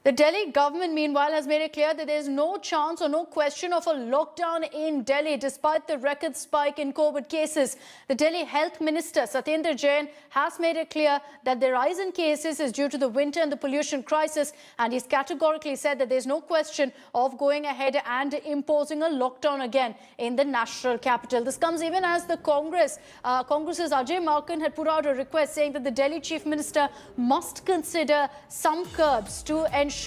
The Delhi government, meanwhile, has made it clear that there is no chance or no question of a lockdown in Delhi, despite the record spike in COVID cases. The Delhi Health Minister, Satyendra Jain, has made it clear that the rise in cases is due to the winter and the pollution crisis, and he's categorically said that there's no question of going ahead and imposing a lockdown again in the national capital. This comes even as the Congress's Ajay Markan had put out a request saying that the Delhi Chief Minister must consider some curbs to ensure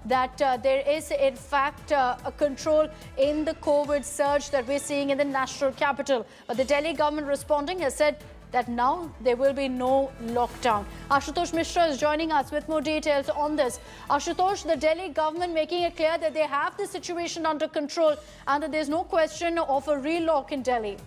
that there is in fact a control in the COVID surge that we're seeing in the national capital. But the Delhi government responding has said that now there will be no lockdown. Ashutosh Mishra is joining us with more details on this. Ashutosh, the Delhi government making it clear that they have the situation under control and that there's no question of a relock in Delhi.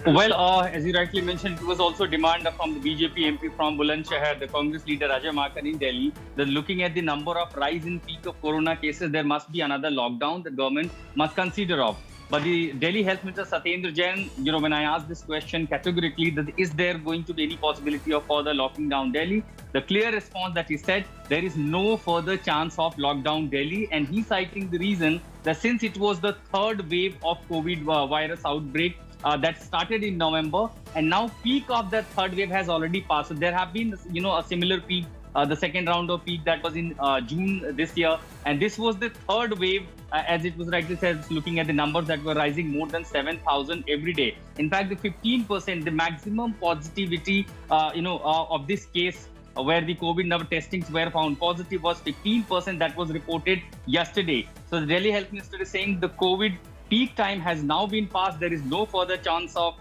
Well, as you rightly mentioned, it was also demand from the BJP MP from Bulandshahr, the Congress leader Ajay Markan in Delhi, that looking at the number of rise in peak of corona cases, there must be another lockdown the government must consider of. But the Delhi Health Minister Satyendra Jain, when I asked this question categorically, that is there going to be any possibility of further locking down Delhi? The clear response that he said, there is no further chance of lockdown Delhi, and he citing the reason that since it was the third wave of COVID virus outbreak, that started in November, and now peak of that third wave has already passed. So there have been, a similar peak, the second round of peak that was in June this year, and this was the third wave, as it was rightly said, looking at the numbers that were rising more than 7,000 every day. In fact, the 15%, the maximum positivity, of this case, where the COVID number testings were found positive, was 15% that was reported yesterday. So the Delhi Health Minister is saying the COVID peak time has now been passed. There is no further chance of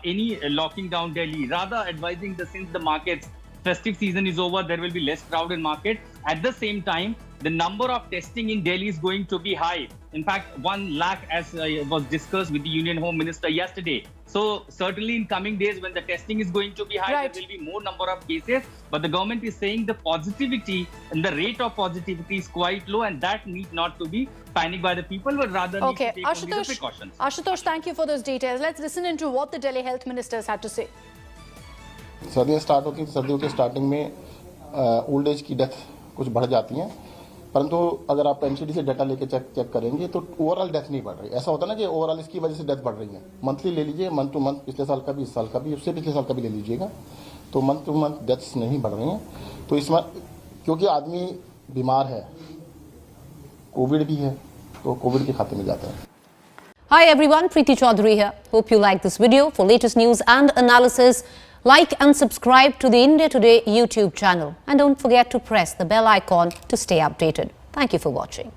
any locking down Delhi. Rather, advising that since the market's festive season is over, there will be less crowd in market. At the same time, the number of testing in Delhi is going to be high. In fact, 1 lakh, as was discussed with the Union Home Minister yesterday. So certainly in coming days, when the testing is going to be high, right, there will be more number of cases. But the government is saying the positivity and the rate of positivity is quite low, and that need not to be panicked by the people, but rather need to take only the precautions. Ashutosh, thank you for those details. Let's listen into what the Delhi Health Ministers had to say. सर्दियाँ start होती हैं, सर्दियों के starting में old age की death कुछ बढ़ जाती हैं, परंतु अगर आप एमसीडी से डाटा लेके चेक करेंगे तो ओवरऑल डेथ नहीं बढ़ रही. ऐसा होता है ना कि ओवरऑल इसकी वजह से डेथ बढ़ रही है. मंथली ले लीजिए, मंथ टू मंथ, पिछले साल का भी, इस साल का भी, उससे पिछले साल का भी ले लीजिएगा, तो मंथ टू मंथ डेथ्स नहीं बढ़ रही हैं. तो इसमें क्योंकि आदमी बीमार है, कोविड भी है, तो कोविड के खाते में जाता है. Hi everyone, Preeti Chaudhary here. Hope you like this video. For latest news and analysis, like and subscribe to the India Today YouTube channel. And don't forget to press the bell icon to stay updated. Thank you for watching.